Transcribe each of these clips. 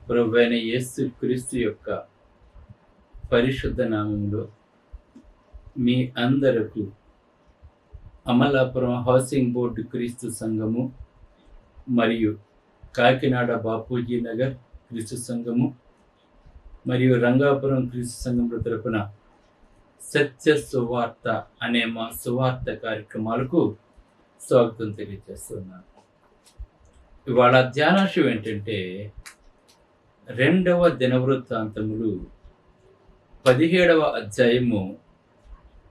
ప్రభువైన యేసు క్రీస్తు యొక్క పరిశుద్ధ నామములో మీ అందరకు అమలాపురం హౌసింగ్ బోర్డు క్రీస్తు సంఘము మరియు కాకినాడ బాపూజీ నగర్ క్రీస్తు సంఘము మరియు రంగాపురం క్రీస్తు సంఘం తరపున సత్య సువార్త అనే మా సువార్త కార్యక్రమాలకు స్వాగతం తెలియజేస్తున్నాను. ఇవాళ ధ్యానాంశం ఏంటంటే 2వ దినవృత్తాంతములు 17వ అధ్యాయము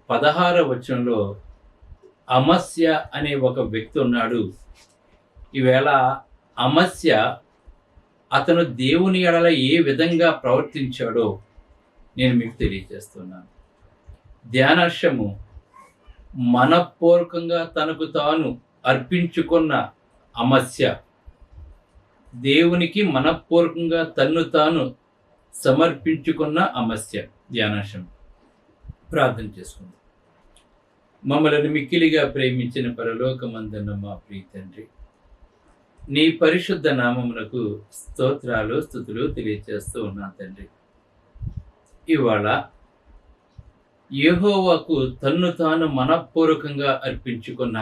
16వ వచనంలో అమస్య అనే ఒక వ్యక్తి ఉన్నాడు. ఈవేళ అమస్య అతను దేవుని ఎడల ఏ విధంగా ప్రవర్తించాడో నేను మీకు తెలియజేస్తున్నాను. ధ్యానాంశము మనపూర్వకంగా తనకు తాను అర్పించుకున్న అమస్య, దేవునికి మనపూర్వకంగా తన్ను తాను సమర్పించుకున్న అమస్య. ధ్యానాంశం ప్రార్థన చేసుకుందాం. మమ్మల్ని మిక్కిలిగా ప్రేమించిన పరలోకమందున్న మా ప్రియ తండ్రి, నీ పరిశుద్ధ నామమునకు స్తోత్రాలు స్తుతులు తెలియజేస్తూ ఉన్నాను తండ్రి. ఇవాళ యెహోవాకు తన్ను తాను మనపూర్వకంగా అర్పించుకున్న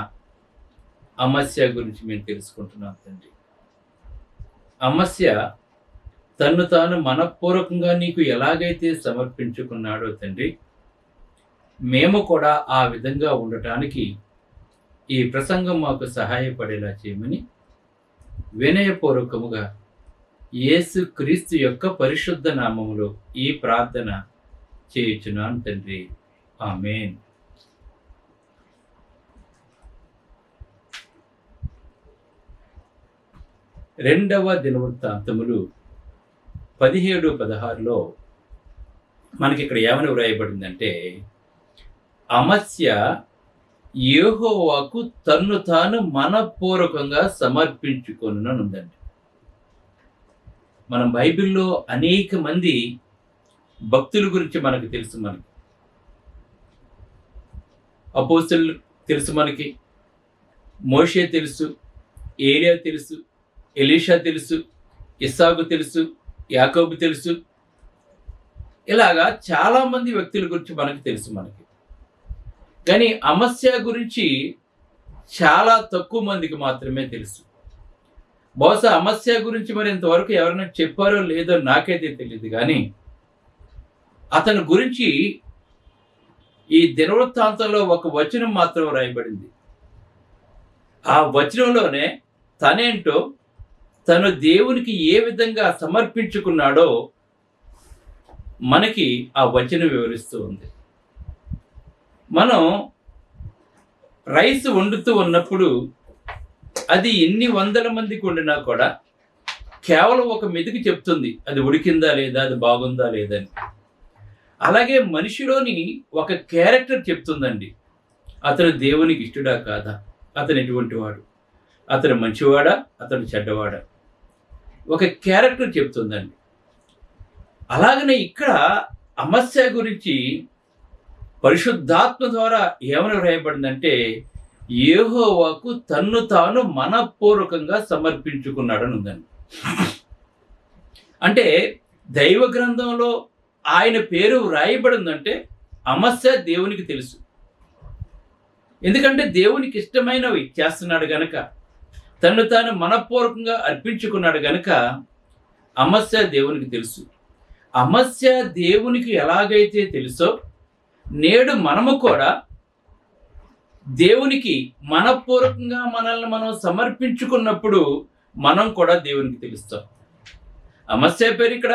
అమస్య గురించి మేము తెలుసుకుంటున్నాం తండ్రి. అమస్య తన్ను తాను మనపూర్వకంగా నీకు ఎలాగైతే సమర్పించుకున్నాడో తండ్రి, మేము కూడా ఆ విధంగా ఉండటానికి ఈ ప్రసంగం మాకు సహాయపడేలా చేయమని వినయపూర్వకముగా యేసు క్రీస్తు యొక్క పరిశుద్ధ నామములో ఈ ప్రార్థన చేయుచున్నాను తండ్రి. ఆమేన్. రెండవ దినవృత్తాంతములు 17-16లో మనకి ఇక్కడ ఏమని వ్రాయబడిందంటే, అమస్య యెహోవాకు తన్ను తాను మనపూర్వకంగా సమర్పించుకొనునని ఉందండి. మనం బైబిల్లో అనేక మంది భక్తుల గురించి మనకు తెలుసు. మనకి అపోస్తలులు తెలుసు, మనకి మోషే తెలుసు, ఏలియా తెలుసు, ఎలీషా తెలుసు, ఇస్సాకు తెలుసు, యాకోబు తెలుసు. ఇలాగా చాలా మంది వ్యక్తుల గురించి మనకు తెలుసు. మనకి కానీ అమస్య గురించి చాలా తక్కువ మందికి మాత్రమే తెలుసు. బహుశా అమస్య గురించి మరి ఇంతవరకు ఎవరైనా చెప్పారో లేదో నాకైతే తెలియదు. కానీ అతని గురించి ఈ దినవృత్తాంతంలో ఒక వచనం మాత్రం రాయబడింది. ఆ వచనంలోనే తనేంటో, తను దేవునికి ఏ విధంగా సమర్పించుకున్నాడో మనకి ఆ వచనం వివరిస్తూ ఉంది. మనం రైస్ వండుతూ ఉన్నప్పుడు అది ఎన్ని వందల మందికి వండినా కూడా కేవలం ఒక మెతుకు చెప్తుంది అది ఉడికిందా లేదా, అది బాగుందా లేదని. అలాగే మనిషిలోని ఒక క్యారెక్టర్ చెప్తుందండి, అతను దేవునికి ఇష్టడా కాదా, అతను ఎటువంటి వాడు, అతను మంచివాడా, అతను చెడ్డవాడా, ఒక క్యారెక్టర్ చెప్తుందండి. అలాగనే ఇక్కడ అమస్య గురించి పరిశుద్ధాత్మ ద్వారా ఏమని వ్రాయబడిందంటే, యెహోవాకు తన్ను తాను మనపూర్వకంగా సమర్పించుకున్నాడని ఉందండి. అంటే దైవ గ్రంథంలో ఆయన పేరు వ్రాయబడిందంటే అమస్య దేవునికి తెలుసు. ఎందుకంటే దేవునికి ఇష్టమైనవి చేస్తున్నాడు గనక, తన్ను తాను మనపూర్వకంగా అర్పించుకున్నాడు గనక అమస్య దేవునికి తెలుసు. అమస్య దేవునికి ఎలాగైతే తెలుసో, నేడు మనము కూడా దేవునికి మనపూర్వకంగా మనల్ని మనం సమర్పించుకున్నప్పుడు మనం కూడా దేవునికి తెలుస్తాం. అమస్య పేరు ఇక్కడ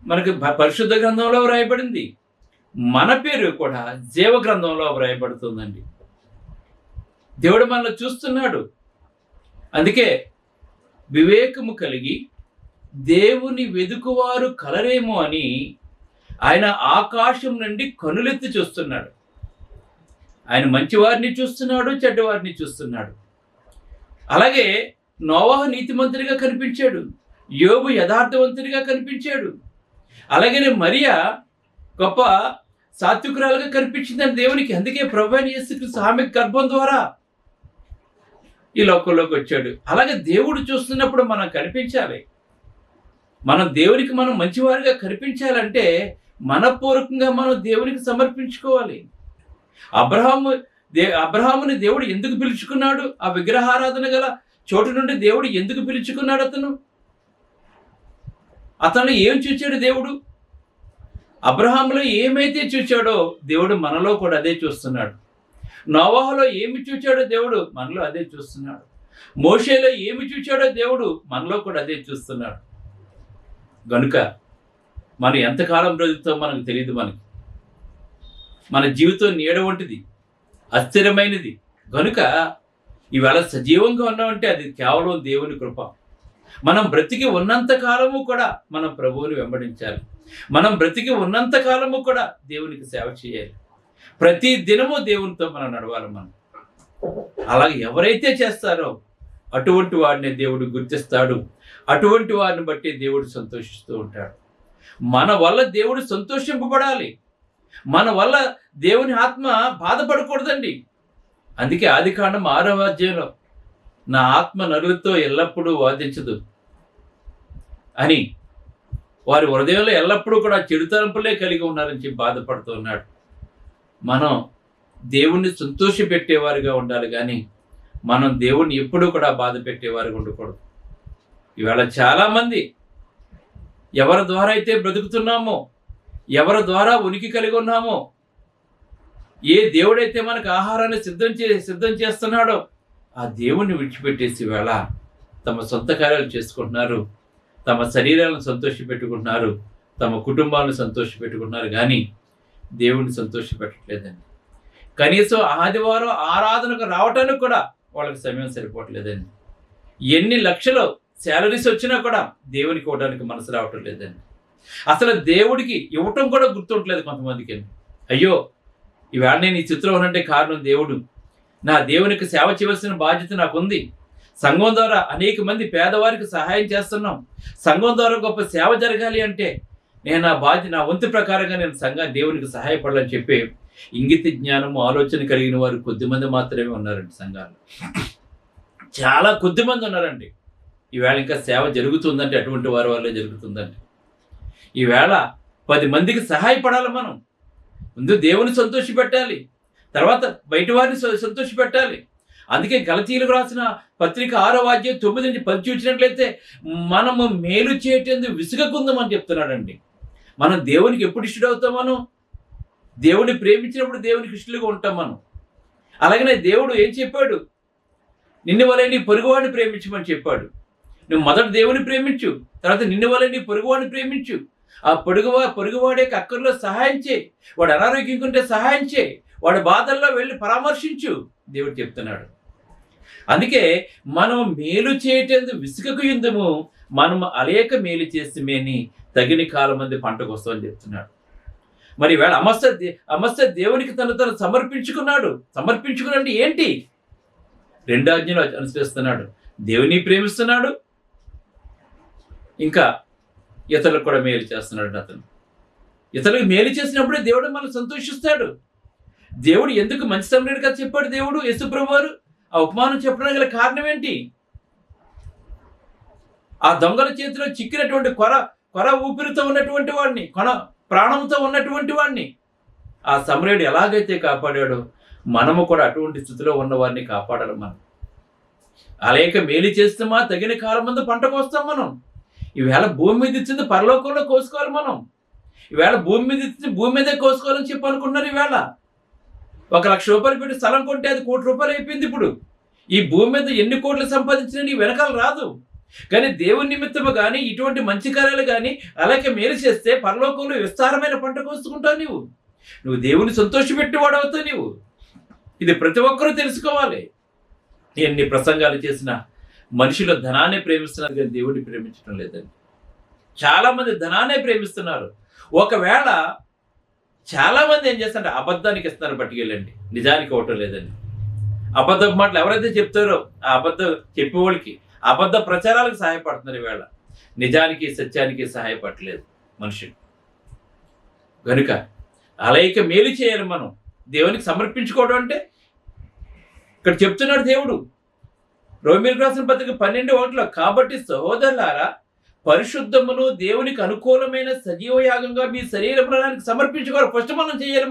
మనకి పరిశుద్ధ గ్రంథంలో వ్రాయబడింది. మన పేరు కూడా జీవ గ్రంథంలో వ్రాయబడుతుందండి. దేవుడు మనల్ని చూస్తున్నాడు. అందుకే వివేకము కలిగి దేవుని వెదుకువారు కలరేమో అని ఆయన ఆకాశం నుండి కనులెత్తి చూస్తున్నాడు. ఆయన మంచివారిని చూస్తున్నాడు, చెడ్డవారిని చూస్తున్నాడు. అలాగే నోవాహు నీతిమంతుడిగా కనిపించాడు, యోబు యథార్థవంతుడిగా కనిపించాడు. అలాగే మరియా గొప్ప సాత్వికురాలుగా కనిపించిందని దేవునికి. అందుకే ప్రభువైన యేసుక్రీస్తు ఆమె గర్భం ద్వారా ఈ లోకంలోకి వచ్చాడు. అలాగే దేవుడు చూస్తున్నప్పుడు మనం కనిపించాలి. మనం దేవునికి మనం మంచివారిగా కనిపించాలంటే మనపూర్వకంగా మనం దేవునికి సమర్పించుకోవాలి. అబ్రహాముని దేవుడు ఎందుకు పిలుచుకున్నాడు? ఆ విగ్రహారాధన గల చోటు నుండి దేవుడు ఎందుకు పిలుచుకున్నాడు? అతను ఏం చూచాడు దేవుడు? అబ్రహాములో ఏమైతే చూచాడో దేవుడు మనలో కూడా అదే చూస్తున్నాడు. నోవాహులో ఏమి చూచాడో దేవుడు మనలో అదే చూస్తున్నాడు. మోషేలో ఏమి చూచాడో దేవుడు మనలో కూడా అదే చూస్తున్నాడు. గనుక మనం ఎంతకాలం బ్రతుకుతామో మనకు తెలియదు. మన జీవితం నీడ వంటిది, అస్థిరమైనది. గనుక ఈవేళ సజీవంగా ఉన్నామంటే అది కేవలం దేవుని కృప. మనం బ్రతికి ఉన్నంత కాలము కూడా మనం ప్రభువుని వెంబడించాలి. మనం బ్రతికి ఉన్నంత కాలము కూడా దేవునికి సేవ చేయాలి. ప్రతి దినము దేవునితో మనం నడవాలి. అలాగే ఎవరైతే చేస్తారో అటువంటి వాడిని దేవుడు గుర్తిస్తాడు. అటువంటి వారిని బట్టి దేవుడు సంతోషిస్తూ ఉంటాడు. మన వల్ల దేవుడు సంతోషింపబడాలి. మన వల్ల దేవుని ఆత్మ బాధపడకూడదండి. అందుకే ఆదికాండం 6వ అధ్యాయంలో నా ఆత్మ నరులతో ఎల్లప్పుడూ వాదించదు అని, వారి హృదయంలో ఎల్లప్పుడూ కూడా చెడు తలంపులే కలిగి ఉన్నారని చెప్పి బాధపడుతూ ఉన్నాడు. మనం దేవుణ్ణి సంతోషపెట్టేవారుగా ఉండాలి, కానీ మనం దేవుణ్ణి ఎప్పుడూ కూడా బాధ పెట్టేవారుగా ఉండకూడదు. ఇవాళ చాలామంది ఎవరి ద్వారా అయితే బ్రతుకుతున్నామో, ఎవరి ద్వారా ఉనికి కలిగి ఉన్నామో, ఏ దేవుడైతే మనకు ఆహారాన్ని సిద్ధం చేస్తున్నాడో ఆ దేవుణ్ణి విడిచిపెట్టేసి వేళ తమ సొంత కార్యాలు చేసుకుంటున్నారు, తమ శరీరాలను సంతోషపెట్టుకుంటున్నారు, తమ కుటుంబాలను సంతోషపెట్టుకుంటున్నారు, కానీ దేవుణ్ణి సంతోషపెట్టట్లేదండి. కనీసం ఆదివారం ఆరాధనకు రావటానికి కూడా వాళ్ళకి సమయం సరిపోవట్లేదండి. ఎన్ని లక్షలు శాలరీస్ వచ్చినా కూడా దేవునికి ఇవ్వడానికి మనసు రావటం లేదండి. అసలు దేవుడికి ఇవ్వటం కూడా గుర్తుండలేదు కొంతమందికి. అయ్యో, ఈవేళ నేను ఈ చిత్రం ఉన్నంటే కారణం దేవుడు. నా దేవునికి సేవ చేయవలసిన బాధ్యత నాకుంది. సంఘం ద్వారా అనేక మంది పేదవారికి సహాయం చేస్తున్నాం. సంఘం ద్వారా గొప్ప సేవ జరగాలి అంటే నేను నా వంతు ప్రకారంగా నేను దేవునికి సహాయపడాలని చెప్పి ఇంగిత జ్ఞానము ఆలోచన కలిగిన వారు కొద్దిమంది మాత్రమే ఉన్నారండి సంఘాల్లో. చాలా కొద్దిమంది ఉన్నారండి. ఈవేళ ఇంకా సేవ జరుగుతుందంటే అటువంటి వారి వల్లే జరుగుతుందండి. ఈవేళ 10 మందికి సహాయపడాలి. మనం ముందు దేవుని సంతోషపెట్టాలి, తర్వాత బయట వారిని సంతోషపెట్టాలి. అందుకే గలతీయులకు రాసిన పత్రిక 6వ అధ్యాయం 9 నుంచి 10 చూసినట్లయితే మనము మేలు చేయటందుకు విసుగకుందామని చెప్తున్నాడండి. మనం దేవునికి ఎప్పుడు ఇష్టడవుతాం? మనం దేవుని ప్రేమించినప్పుడు దేవునికి ఇష్టలుగా ఉంటాం మనం. అలాగనే దేవుడు ఏం చెప్పాడు? నిన్ను వలె నీ పొరుగువాడిని ప్రేమించమని చెప్పాడు. నువ్వు మొదట దేవుని ప్రేమించు, తర్వాత నిన్ను వలె నీ పొరుగువాడిని ప్రేమించు. ఆ పొరుగువాడే అక్కర్లో సహాయం చేయి, వాడు అనారోగ్యంగా ఉంటే సహాయం చేయి, వాడి బాధల్లో వెళ్ళి పరామర్శించు దేవుడు చెప్తున్నాడు. అందుకే మనం మేలు చేయటందుకు విసుగకు యుందము, మనం అలేక మేలు చేస్తమేని తగిన కాలం మంది పంటకు వస్తామని చెప్తున్నాడు. మరి వేళ అమస్య దేవునికి తను సమర్పించుకున్నాడు. సమర్పించుకున్నాడు ఏంటి? 2 ఆజ్ఞలు అనుసరిస్తున్నాడు. దేవుని ప్రేమిస్తున్నాడు, ఇంకా ఇతరులకు కూడా మేలు చేస్తున్నాడు. అతను ఇతరులకు మేలు చేసినప్పుడే దేవుడు మనం సంతోషిస్తాడు. దేవుడు ఎందుకు మంచి సమరుడిగా చెప్పాడు దేవుడు యేసుప్రభు వారు? ఆ ఉపమానం చెప్పడానికి గల కారణం ఏంటి? ఆ దొంగల చేతిలో చిక్కినటువంటి కొర ఊపిరితో ఉన్నటువంటి వాడిని, ప్రాణంతో ఉన్నటువంటి వాడిని ఆ సమరుడు ఎలాగైతే కాపాడాడో మనము కూడా అటువంటి స్థితిలో ఉన్న వారిని కాపాడాలి. మనం అలాగే మేలు చేస్తామా తగిన కాలం ముందు పంటకు వస్తాం. మనం ఈవేళ భూమి మీద ఇచ్చింది పరలోకంలో కోసుకోవాలి. మనం ఈవేళ భూమి మీద ఇచ్చింది భూమి మీదే కోసుకోవాలని చెప్పి అనుకుంటున్నారు. ఈవేళ 1,00,000 రూపాయలు పెట్టి స్థలం కొంటే అది ₹1,00,000 అయిపోయింది. ఇప్పుడు ఈ భూమి మీద ఎన్ని కోట్లు సంపాదించినా నీ వెనకాల రాదు. కానీ దేవుని నిమిత్తము కానీ ఇటువంటి మంచి కార్యాలు కానీ అలాగే మేలు చేస్తే పరలోకంలో విస్తారమైన పంట కోసుకుంటావు. నువ్వు దేవుని సంతోషపెట్టేవాడు అవుతావు. నువ్వు ఇది ప్రతి ఒక్కరూ తెలుసుకోవాలి. ఎన్ని ప్రసంగాలు చేసినా మనుషులు ధనాన్ని ప్రేమిస్తున్నారు కానీ దేవుడిని ప్రేమించడం లేదండి. చాలా మంది ధనాన్ని ప్రేమిస్తున్నారు. ఒకవేళ చాలా మంది ఏం చేస్తారంటే అబద్ధానికి ఇస్తున్నారు పట్టుకెళ్ళండి, నిజానికి ఇవ్వటం లేదండి. అబద్ధ మాటలు ఎవరైతే చెప్తారో ఆ అబద్ధం చెప్పేవాళ్ళకి అబద్ధ ప్రచారాలకు సహాయపడుతున్నారు. ఈవేళ నిజానికి సత్యానికి సహాయపడలేదు మనుషులు. కనుక అలాగే మేలు చేయాలి. మనం దేవునికి సమర్పించుకోవడం అంటే ఇక్కడ చెప్తున్నాడు దేవుడు రోమీయులకు రాసిన పత్రిక 12:1 కాబట్టి సహోదరులారా పరిశుద్ధమును దేవునికి అనుకూలమైన సజీవ యాగంగా మీ శరీర ప్రాణానికి సమర్పించుకోవాలి. ఫస్ట్ మనం చేయాలి.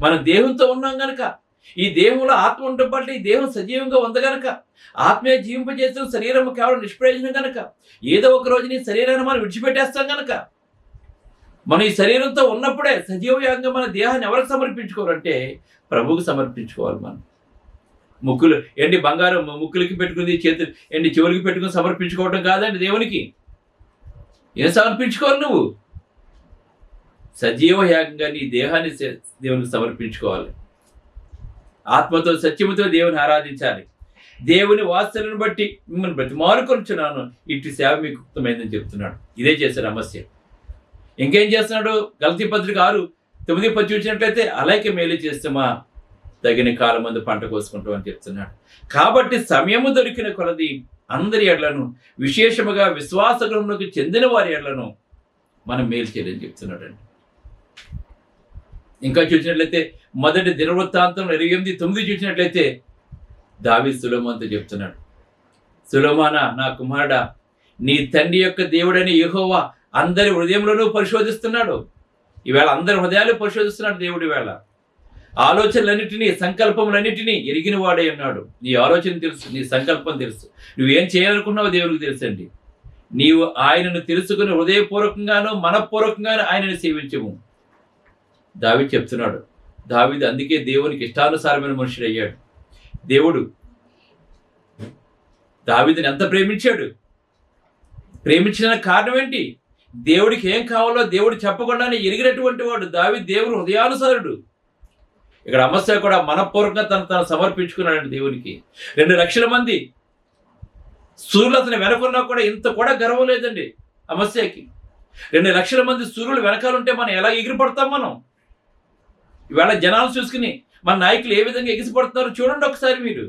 మనం దేహంతో ఉన్నాం గనక, ఈ దేహంలో ఆత్మ ఉండటం పట్ల ఈ దేహం సజీవంగా ఉంది గనక, ఆత్మీయ జీవింపజేసిన శరీరం కేవలం నిష్ప్రయోజనం గనక, ఏదో ఒక రోజు నీ శరీరాన్ని మనం విడిచిపెట్టేస్తాం గనక, మనం ఈ శరీరంతో ఉన్నప్పుడే సజీవ యాగంగా మన దేహాన్ని ఎవరికి సమర్పించుకోవాలంటే ప్రభువుకు సమర్పించుకోవాలి. మనం ముక్కులు ఎండి బంగారం ముక్కులకి పెట్టుకుని చేతులు ఎండి చెవులకి పెట్టుకుని సమర్పించుకోవటం కాదండి. దేవునికి ఏం సమర్పించుకోవాలి? నువ్వు సజీవ యాగంగా నీ దేహాన్ని దేవునికి సమర్పించుకోవాలి. ఆత్మతో సత్యముతో దేవుని ఆరాధించాలి. దేవుని వాత్సల్యను బట్టి మిమ్మల్ని బ్రతిమాలుకొనుచున్నాను, ఇటు సేవ మీకు ఉత్తమైందని చెప్తున్నాడు. ఇదే చేశాడు అమస్య. ఇంకేం చేస్తున్నాడు? గలతీ పత్రిక 6:9 చూసినట్లయితే అలాగే మేలు చేస్తామా తగిన కాలం మందు పంట కోసుకుంటాం అని చెప్తున్నాడు. కాబట్టి సమయము దొరికిన కొలది అందరి ఎడ్లను, విశేషముగా విశ్వాస గృహంలోకి చెందిన వారి ఎడ్లను మనం మేలు చేయాలని చెప్తున్నాడు అండి. ఇంకా చూసినట్లయితే మొదటి దినవృత్తాంతం 28:9 చూసినట్లయితే దావీదు సొలొమోనుతో చెప్తున్నాడు, సొలొమోనా నా కుమారుడా, నీ తండ్రి యొక్క దేవుడని యెహోవా అందరి హృదయంలోనూ పరిశోధిస్తున్నాడు. ఈవేళ అందరి హృదయాలు పరిశోధిస్తున్నాడు దేవుడు. ఈవేళ ఆలోచనలన్నిటినీ సంకల్పములన్నిటినీ ఎరిగిన వాడే ఉన్నాడు. నీ ఆలోచన తెలుసు, నీ సంకల్పం తెలుసు, నువ్వేం చేయాలనుకున్నావో దేవునికి తెలుసండి. నీవు ఆయనను తెలుసుకుని హృదయపూర్వకంగానూ మనఃపూర్వకంగానూ ఆయనను సేవించము. దావీదు చెప్తున్నాడు. దావీదు అందుకే దేవునికి ఇష్టానుసారమైన మనుషుడు అయ్యాడు. దేవుడు దావీదుని ఎంత ప్రేమించాడు? ప్రేమించిన కారణం ఏంటి? దేవుడికి ఏం కావాలో దేవుడు చెప్పకుండానే ఎరిగినటువంటి వాడు దావీదు. దేవుడు హృదయానుసారుడు. ఇక్కడ అమస్య కూడా మనఃపూర్వకంగా తను సమర్పించుకున్నాడండి దేవునికి. 2 లక్షల మంది సూర్యులు అతను వెనకున్నా కూడా ఇంత కూడా గర్వం లేదండి అమస్యకి. 2 లక్షల మంది సూర్యులు వెనకాలంటే మనం ఎలా ఎగిరిపడతాం? మనం ఇవాళ జనాలు చూసుకుని మన నాయకులు ఏ విధంగా ఎగిసిపడుతున్నారో చూడండి ఒకసారి మీరు.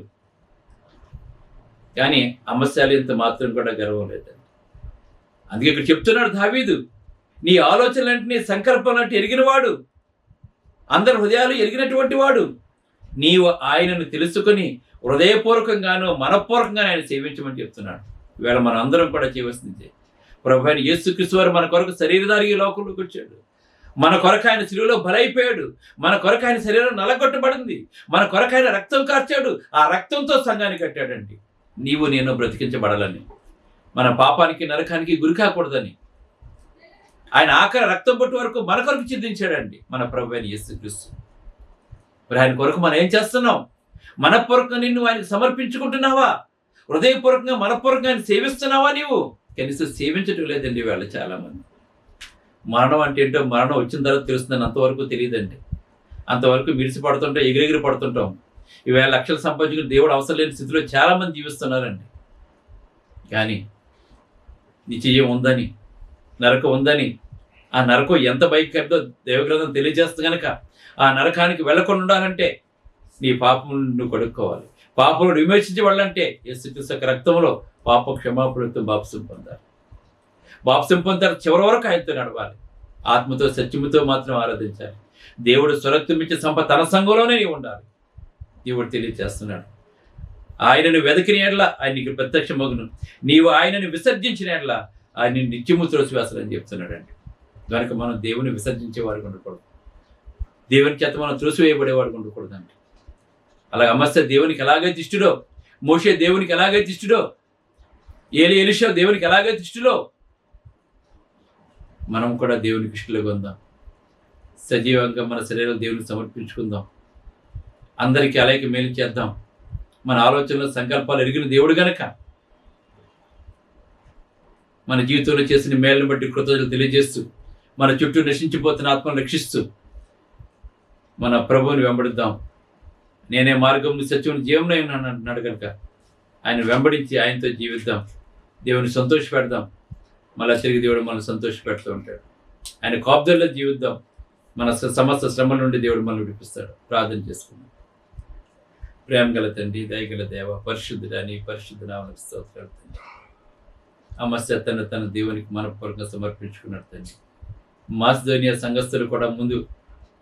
కానీ అమస్యాలు ఇంత మాత్రం కూడా గర్వం లేదండి. అందుకే ఇక్కడ చెప్తున్నాడు దావీదు, నీ ఆలోచనలంటే సంకల్పాలంటే ఎరిగినవాడు, అందరి హృదయాలు ఎరిగినటువంటి వాడు. నీవు ఆయనను తెలుసుకొని హృదయపూర్వకంగానూ మనఃపూర్వకంగానూ ఆయన సేవించమని చెప్తున్నాడు. ఈవేళ మనం అందరం కూడా చేయవలసింది. ప్రభు అయిన యేసుక్రీస్తు వారు మన కొరకు శరీరధారి లోకంలోకి వచ్చాడు. మన కొరకు ఆయన శిలువలో బలైపోయాడు. మన కొరకు ఆయన శరీరం నలగొట్టబడింది. మన కొరకు ఆయన రక్తం కార్చాడు. ఆ రక్తంతో సంఘాన్ని కట్టాడండి. నీవు నేను బ్రతికించబడాలని, మన పాపానికి నరకానికి గురి కాకూడదని ఆయన ఆఖరి రక్తం పొట్టు వరకు మన కొరకు చిందించాడండి మన ప్రభు అయిన యేసుక్రీస్తు. మరి ఆయన కొరకు మనం ఏం చేస్తున్నాం? మనఃపూర్వకంగా నిన్ను ఆయనకు సమర్పించుకుంటున్నావా? హృదయపూర్వకంగా మనఃపూర్వకంగా ఆయన సేవిస్తున్నావా? నీవు కనీసం సేవించడం లేదండి వీళ్ళ చాలా మంది. మరణం అంటే ఏంటో మరణం వచ్చిన తర్వాత తెలుస్తుందని అంతవరకు తెలియదండి. అంతవరకు మిడిసి పడుతుంటాం, ఎగిరెగిరి పడుతుంటాం. ఈవేళ లక్షలు సంపాదించుకుని దేవుడు అవసరం లేని స్థితిలో చాలా మంది జీవిస్తున్నారండి. కానీ నిశ్చయం ఉందని, నరకం ఉందని, ఆ నరకం ఎంత భయంకరదో దైవగ్రంథం తెలియజేస్తుంది కనుక ఆ నరకానికి వెళ్ళకుండా ఉండాలంటే నీ పాపములను నువ్వు కడుక్కోవాలి. పాపములను విమర్శించబడాలంటే యేసుక్రీస్తు యొక్క రక్తంలో పాప క్షమాపణతో బాప్సం పొందాలి. బాప్సం పొందారు చివరి వరకు ఆయనతో నడవాలి. ఆత్మతో సత్యముతో మాత్రం ఆరాధించాలి. దేవుడు స్వరక్తం ఇచ్చే సంపద తన సంఘంలోనే నీవు ఉండాలి. దేవుడు తెలియజేస్తున్నాడు. ఆయనను వెతికిన ఎడల ఆయన నీకు ప్రత్యక్షమగును, నీవు ఆయనను విసర్జించిన ఎడల ఆయన నిత్యము త్రోసివేస్తాడని చెప్తున్నాడండి. కనుక మనం దేవుని విసర్జించే వారికి ఉండకూడదు. దేవుని చేత మనం త్రోసివేయబడేవాడికి ఉండకూడదండి. అలాగే అమస్య దేవునికి ఎలాగైతే ఇష్టడో, మోషే దేవునికి ఎలాగైతే ఇష్టడో, ఎలీషా దేవునికి ఎలాగైతే ఇష్టడో, మనం కూడా దేవునికి ఇష్టలుగా ఉందాం. సజీవంగా మన శరీరాలు దేవునికి సమర్పించుకుందాం. అందరికీ అలాగే మేలు చేద్దాం. మన ఆలోచనలు సంకల్పాలు ఎరిగిన దేవుడు గనక మన జీవితంలో చేసిన మేలును బట్టి కృతజ్ఞతలు తెలియజేస్తూ, మన చుట్టూ నశించిపోతున్న ఆత్మను రక్షిస్తూ మన ప్రభువుని వెంబడిద్దాం. నేనే మార్గం సత్యం జీవనం అంటున్నాడు కనుక ఆయన వెంబడించి ఆయనతో జీవిద్దాం. దేవుని సంతోషపెడదాం. మళ్ళా తిరిగి దేవుడు మనల్ని సంతోషపెడుతూ ఉంటాడు. ఆయన కాపుదల్లో జీవిద్దాం. మన సమస్త శ్రమల నుండి దేవుడు మనల్ని విడిపిస్తాడు. ప్రార్థన చేసుకుందాం. ప్రేమ గల తండ్రి, దయగల దేవ, పరిశుద్ధుడా, నీ పరిశుద్ధ నామమునకు స్తోత్రాలు తండ్రి. అమస్య తన దేవునికి మనపూర్వకంగా సమర్పించుకున్నాడు తండ్రి. మాసిదోనియా సంఘస్థులు కూడా ముందు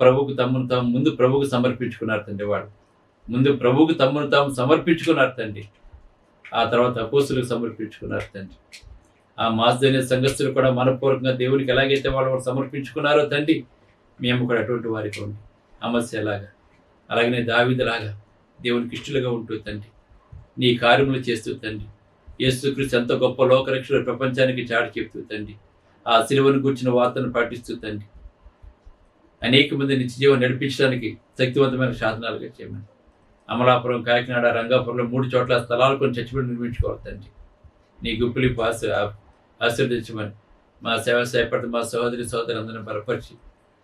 ప్రభువుకు సమర్పించుకున్నారు తండ్రి. వాడు ముందు ప్రభువుకు తమ్మును తాము సమర్పించుకున్నారు తండ్రి. ఆ తర్వాత అపోస్తులకు సమర్పించుకున్నారు తండ్రి. ఆ మాస్ధన్య సంఘస్థులు కూడా మనపూర్వకంగా దేవునికి ఎలాగైతే వాళ్ళు సమర్పించుకున్నారో తండ్రి, మేము కూడా అటువంటి వారికి ఉండి అమస్యలాగా, అలాగనే దావీదులాగా దేవునికి ఇష్టలుగా ఉంటూ తండ్రి, నీ కార్యములు చేస్తూ తండ్రి, యేసుక్రీస్తు ఎంతో గొప్ప లోకరక్షకుడు ప్రపంచానికి చాటి చెప్తూ తండ్రి, ఆ సిలువను కూర్చున్న వార్తను పాటిస్తూ తండ్రి, అనేక మంది నిత్యజీవం నడిపించడానికి శక్తివంతమైన సాధనాలుగా చేయమని, అమలాపురం, కాకినాడ, రంగాపురంలో 3 చోట్ల స్థలాలు కొన్ని చచ్చిపోయి నిర్మించుకోవాలి తండ్రి. నీ గుప్పులి ఆశీర్వదించమని, మా సేవ సేపటి మా సోదరులందరినీ బలపరిచి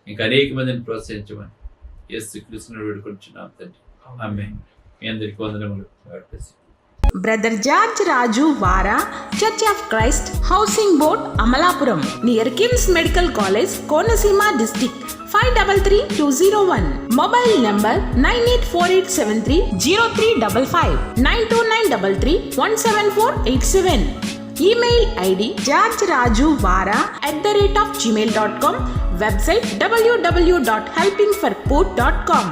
ఇంకా అనేక మందిని ప్రోత్సహించమని యేసుక్రీస్తును వేడుకొంచున్నాం తండ్రి. ఆమేన్. మీ అందరికీ వందనములు. బ్రదర్ జార్జ్ రాజు వారా, church of Christ, housing board, Amalapuram, near KIMS medical college, Konaseema district, 533201. Mobile number 9848730355, 9293317487. Email ID georgerajuvara@gmail.com. Website www.helpingforpoor.com.